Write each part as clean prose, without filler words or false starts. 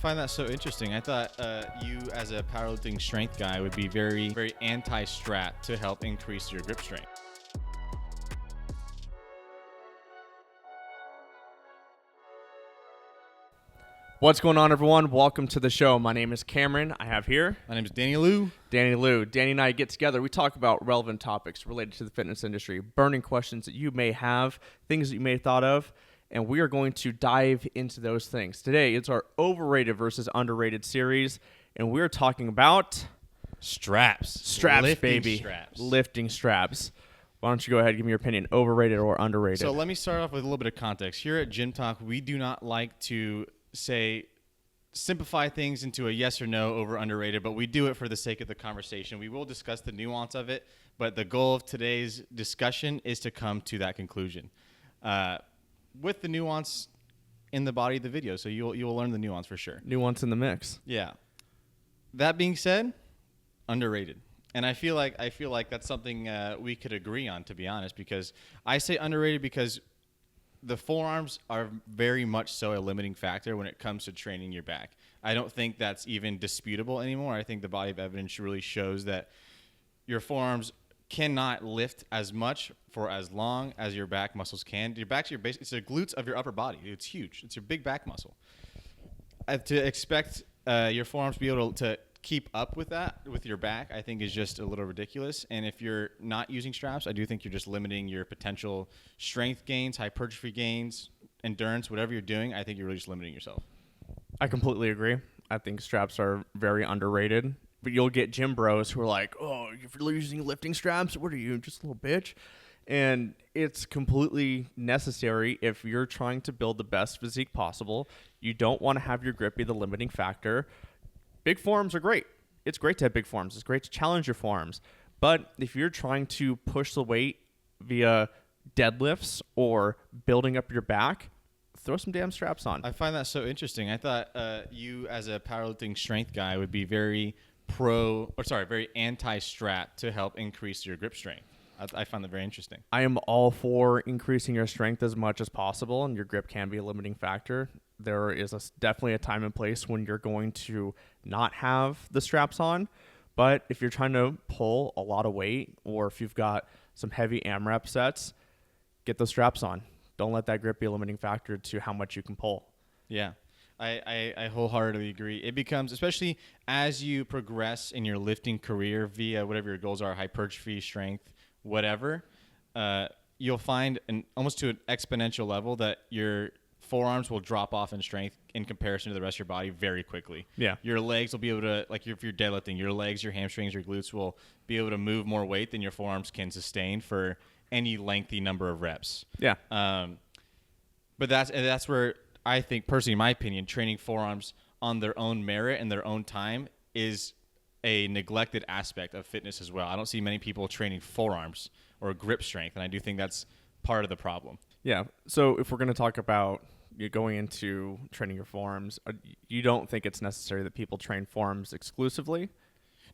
find that so interesting. I thought you, as a powerlifting strength guy, would be very, very anti-strap to help increase your grip strength. What's going on, everyone? Welcome to the show. My name is Cameron. I have here My name is Danny Lou. Danny Lou. Danny and I get together. We talk about relevant topics related to the fitness industry, burning questions that you may have, things that you may have thought of, and we are going to dive into those things. Today, it's our overrated versus underrated series, and we're talking about Straps. straps, Lifting baby. straps. Lifting straps. Why don't you go ahead and give me your opinion, overrated or underrated? So let me start off with a little bit of context. Here at Gym Talk, we do not like to simplify things into a yes or no over underrated, but we do it for the sake of the conversation. We will discuss the nuance of it, but the goal of today's discussion is to come to that conclusion with the nuance in the body of the video. So you'll learn the nuance for sure. Nuance in the mix. Yeah. That being said, underrated. And I feel like that's something we could agree on, to be honest, because I say underrated because the forearms are very much so a limiting factor when it comes to training your back. I don't think that's even disputable anymore. I think the body of evidence really shows that your forearms cannot lift as much for as long as your back muscles can. Your back's your base. It's the glutes of your upper body. It's huge. It's your big back muscle. To expect your forearms to be able to keep up with that with your back, I think is just a little ridiculous. And if you're not using straps, I do think you're just limiting your potential strength gains, hypertrophy gains, endurance, whatever you're doing. I think you're really just limiting yourself. I completely agree. I think straps are very underrated. But you'll get gym bros who are like, oh, you're using lifting straps? What are you, just a little bitch? And it's completely necessary if you're trying to build the best physique possible. You don't want to have your grip be the limiting factor. Big forearms are great. It's great to have big forearms. It's great to challenge your forearms. But if you're trying to push the weight via deadlifts or building up your back, throw some damn straps on. I find that so interesting. I thought you, as a powerlifting strength guy, would be very very anti-strap to help increase your grip strength. I find that very interesting. I am all for increasing your strength as much as possible, and your grip can be a limiting factor. There is definitely a time and place when you're going to not have the straps on. But if you're trying to pull a lot of weight, or if you've got some heavy AMRAP sets, get those straps on. Don't let that grip be a limiting factor to how much you can pull. Yeah. I wholeheartedly agree. It becomes, especially as you progress in your lifting career via whatever your goals are, hypertrophy, strength, whatever, you'll find almost to an exponential level that your forearms will drop off in strength in comparison to the rest of your body very quickly. Yeah. Your legs will be able to, like if you're deadlifting, your legs, your hamstrings, your glutes will be able to move more weight than your forearms can sustain for any lengthy number of reps. Yeah. But that's where I think, personally, in my opinion, training forearms on their own merit and their own time is a neglected aspect of fitness as well. I don't see many people training forearms or grip strength, and I do think that's part of the problem. Yeah. So if we're going to talk about you going into training your forearms, you don't think it's necessary that people train forearms exclusively?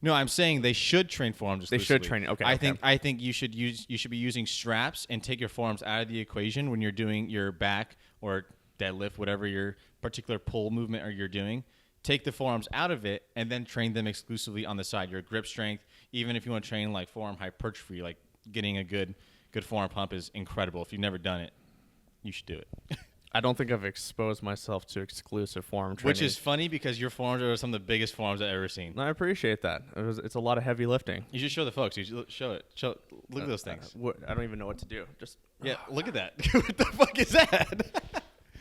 No, I'm saying they should train forearms exclusively. They should train. Okay. I think you should be using straps and take your forearms out of the equation when you're doing your back or deadlift, whatever your particular pull movement or you're doing. Take the forearms out of it and then train them exclusively on the side. Your grip strength, even if you want to train like forearm hypertrophy, like getting a good forearm pump is incredible. If you've never done it, you should do it. I don't think I've exposed myself to exclusive forearm training. Which is funny because your forearms are some of the biggest forearms I've ever seen. I appreciate that. It's a lot of heavy lifting. You should show the folks. You should show it. Look at those things. I don't even know what to do. Look at that. What the fuck is that?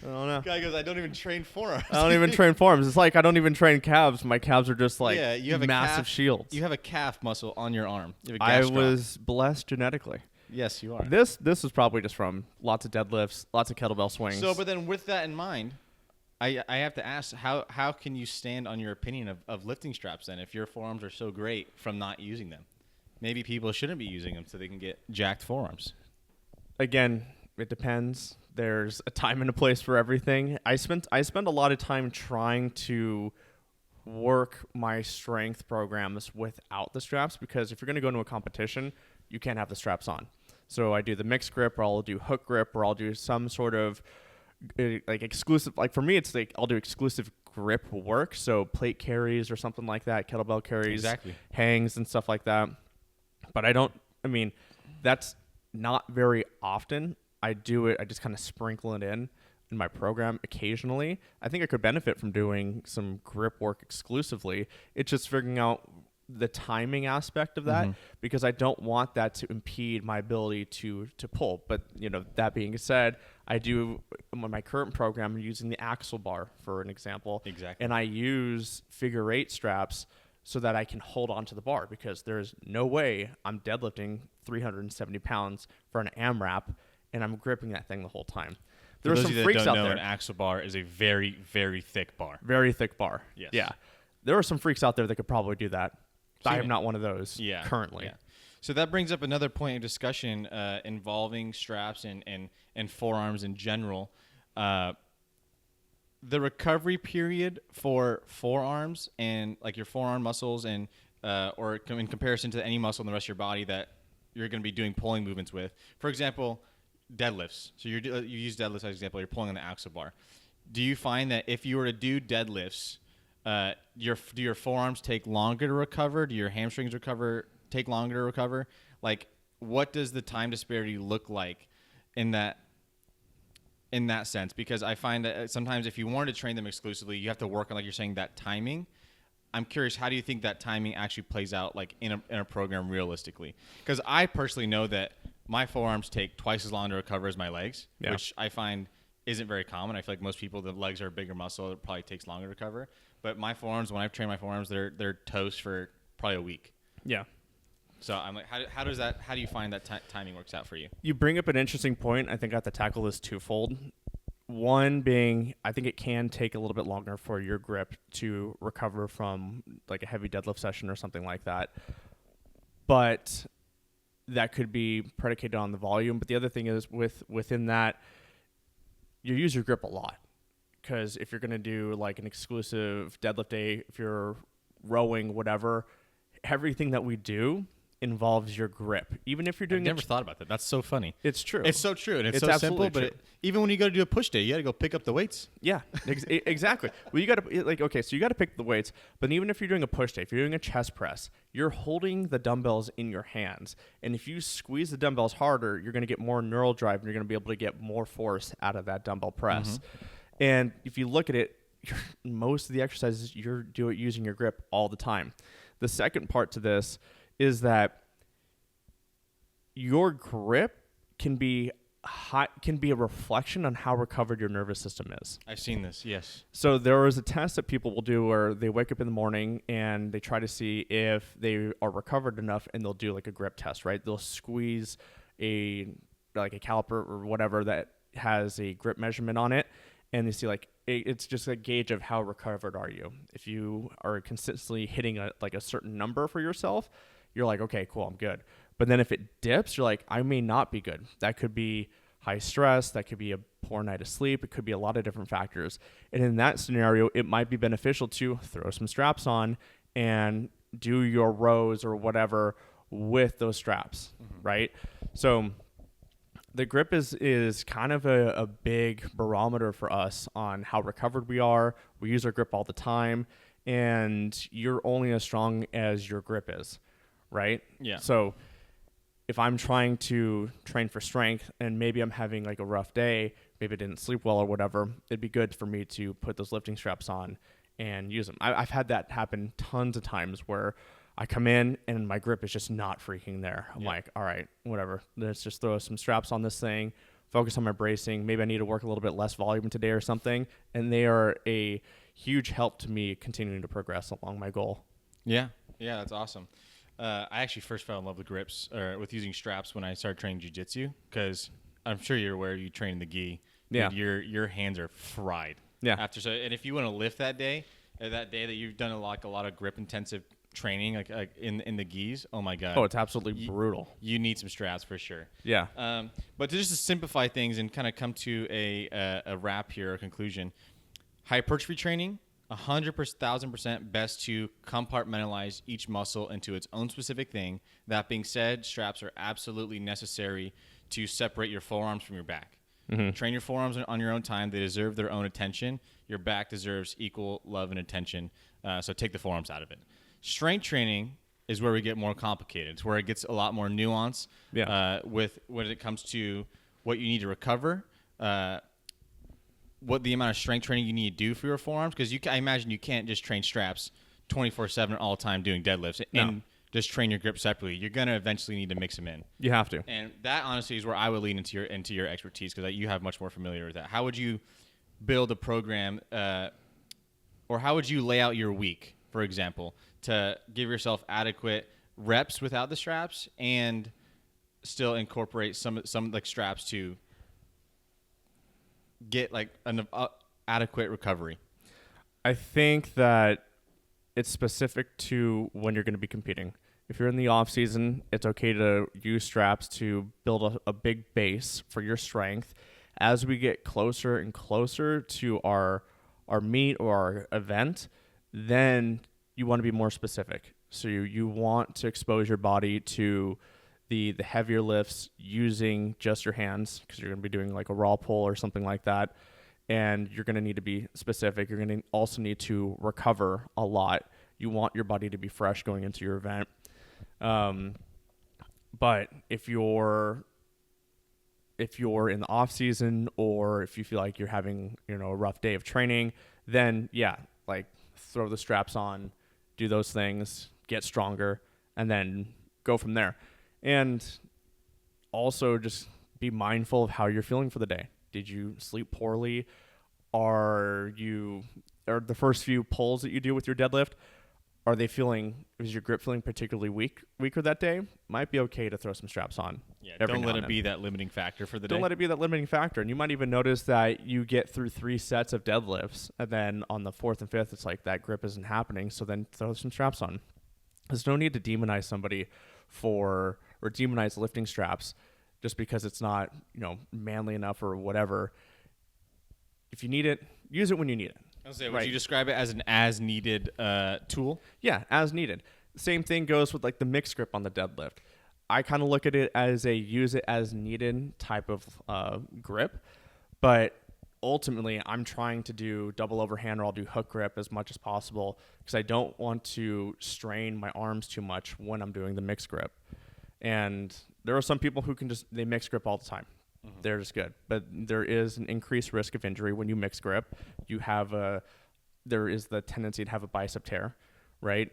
I don't know. Guy goes, I don't even train forearms. I don't even train forearms. It's like I don't even train calves. My calves are just like you have massive shields. You have a calf muscle on your arm. I was blessed genetically. Yes, you are. This is probably just from lots of deadlifts, lots of kettlebell swings. So, but then with that in mind, I have to ask, how can you stand on your opinion of lifting straps then if your forearms are so great from not using them? Maybe people shouldn't be using them so they can get jacked forearms. Again, it depends. There's a time and a place for everything. I spent a lot of time trying to work my strength programs without the straps because if you're going to go into a competition, you can't have the straps on. So I do the mixed grip, or I'll do hook grip, or I'll do some sort of like exclusive. Like for me, it's like I'll do exclusive grip work. So plate carries or something like that, kettlebell carries, Exactly. hangs and stuff like that. But I mean, that's not very often. I do it. I just kind of sprinkle it in my program occasionally. I think I could benefit from doing some grip work exclusively. It's just figuring out the timing aspect of that because I don't want that to impede my ability to pull. But that being said, I do my current program I'm using the axle bar for an example. Exactly. And I use figure 8 straps so that I can hold on to the bar because there's no way I'm deadlifting 370 pounds for an AMRAP and I'm gripping that thing the whole time. There For are those some of you that freaks don't out know, there. an axle bar is a very, very thick bar. Very thick bar. Yes. Yeah. There are some freaks out there that could probably do that. I Seen am it. not one of those currently. Yeah. So that brings up another point of discussion involving straps and forearms in general. The recovery period for forearms and like your forearm muscles and or in comparison to any muscle in the rest of your body that you're going to be doing pulling movements with. For example, deadlifts. So you use deadlifts as an example. You're pulling on the axle bar. Do you find that if you were to do deadlifts, do your forearms take longer to recover? Do your hamstrings take longer to recover? Like, what does the time disparity look like in that sense? Because I find that sometimes if you wanted to train them exclusively, you have to work on, like you're saying, that timing. I'm curious, how do you think that timing actually plays out, like in a program realistically? Because I personally know that my forearms take twice as long to recover as my legs, which I find isn't very common. I feel like most people, the legs are a bigger muscle. It probably takes longer to recover. But my forearms, when I've trained my forearms, they're toast for probably a week. Yeah. So I'm like, how do you find that timing works out for you? You bring up an interesting point. I think I have to tackle this twofold. One being, I think it can take a little bit longer for your grip to recover from like a heavy deadlift session or something like that. But that could be predicated on the volume. But the other thing is within that, you use your grip a lot. Because if you're going to do like an exclusive deadlift day, if you're rowing, whatever, everything that we do involves your grip. Even if you're doing I've never thought about that. That's so funny. It's true. It's so true, and it's so absolutely simple. But true. even when you go to do a push day, you got to go pick up the weights. Yeah, exactly. Well, you got to so you got to pick the weights. But even if you're doing a push day, if you're doing a chest press, you're holding the dumbbells in your hands, and if you squeeze the dumbbells harder, you're going to get more neural drive, and you're going to be able to get more force out of that dumbbell press. And if you look at it, most of the exercises you're doing using your grip all the time. The second part to this is that your grip can be a reflection on how recovered your nervous system is. I've seen this. Yes. So there is a test that people will do where they wake up in the morning and they try to see if they are recovered enough, and they'll do like a grip test, right? They'll squeeze a caliper or whatever that has a grip measurement on it, and they see like it's just a gauge of how recovered are you. If you are consistently hitting a certain number for yourself, you're like, okay, cool, I'm good. But then if it dips, you're like, I may not be good. That could be high stress. That could be a poor night of sleep. It could be a lot of different factors. And in that scenario, it might be beneficial to throw some straps on and do your rows or whatever with those straps, right? So the grip is kind of a big barometer for us on how recovered we are. We use our grip all the time, and you're only as strong as your grip is, right? Yeah. So if I'm trying to train for strength and maybe I'm having like a rough day, maybe I didn't sleep well or whatever, it'd be good for me to put those lifting straps on and use them. I've had that happen tons of times where I come in and my grip is just not freaking there. I'm like, all right, whatever. Let's just throw some straps on this thing, focus on my bracing. Maybe I need to work a little bit less volume today or something. And they are a huge help to me continuing to progress along my goal. Yeah. Yeah, that's awesome. I actually first fell in love with grips or with using straps when I started training jiu-jitsu, because I'm sure you're aware you train in the gi. Yeah. Dude, your hands are fried. Yeah. And if you want to lift that day, that day that you've done a lot of grip intensive training, like in the gis, oh my god. Oh, it's absolutely brutal. You need some straps for sure. Yeah. But to just to simplify things and kind of come to a wrap here, a conclusion, hypertrophy training, 100,000% best to compartmentalize each muscle into its own specific thing. That being said, straps are absolutely necessary to separate your forearms from your back. Train your forearms on your own time. They deserve their own attention. Your back deserves equal love and attention. So take the forearms out of it. Strength training is where we get more complicated. It's where it gets a lot more nuance with when it comes to what you need to recover, what the amount of strength training you need to do for your forearms. Because I imagine you can't just train straps 24/7 all the time doing deadlifts and just train your grip separately. You're going to eventually need to mix them in. You have to. And that honestly is where I would lean into your expertise, because you have much more familiar with that. How would you build a program, or how would you lay out your week, for example, to give yourself adequate reps without the straps and still incorporate some like straps to get like an adequate recovery? I think that it's specific to when you're going to be competing. If you're in the off season, it's okay to use straps to build a big base for your strength. As we get closer and closer to our meet or our event, then you want to be more specific. So you want to expose your body to the heavier lifts using just your hands, because you're going to be doing like a raw pull or something like that. And you're going to need to be specific. You're going to also need to recover a lot. You want your body to be fresh going into your event. But if you're in the off season, or if you feel like you're having, a rough day of training, then like throw the straps on, do those things, get stronger, and then go from there. And also just be mindful of how you're feeling for the day. Did you sleep poorly? Are the first few pulls that you do with your deadlift, is your grip feeling particularly weaker that day? Might be okay to throw some straps on. Yeah, don't let it be that limiting factor for the day. Don't let it be that limiting factor. And you might even notice that you get through 3 sets of deadlifts, and then on the 4th and 5th, it's like that grip isn't happening. So then throw some straps on. There's no need to demonize somebody or demonize lifting straps just because it's not, manly enough or whatever. If you need it, use it when you need it. Would you describe it as an as-needed tool? Yeah, as needed. Same thing goes with like the mixed grip on the deadlift. I kind of look at it as a use it as needed type of grip, but ultimately I'm trying to do double overhand, or I'll do hook grip as much as possible, because I don't want to strain my arms too much when I'm doing the mixed grip. And there are some people who they mix grip all the time. Mm-hmm. They're just good. But there is an increased risk of injury when you mix grip. There is the tendency to have a bicep tear, right?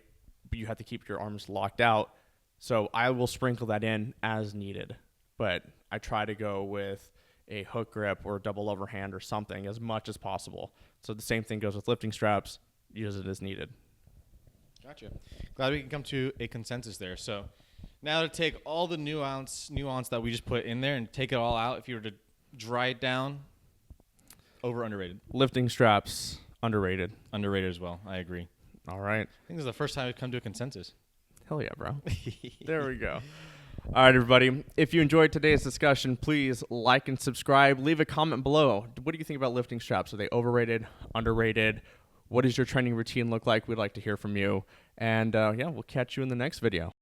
But you have to keep your arms locked out. So I will sprinkle that in as needed. But I try to go with a hook grip or double overhand or something as much as possible. So the same thing goes with lifting straps. Use it as needed. Gotcha. Glad we can come to a consensus there. So now to take all the nuance that we just put in there and take it all out, if you were to dry it down, underrated? Lifting straps, underrated. Underrated as well. I agree. All right. I think this is the first time we've come to a consensus. Hell yeah, bro. There we go. All right, everybody. If you enjoyed today's discussion, please like and subscribe. Leave a comment below. What do you think about lifting straps? Are they overrated, underrated? What does your training routine look like? We'd like to hear from you. And we'll catch you in the next video.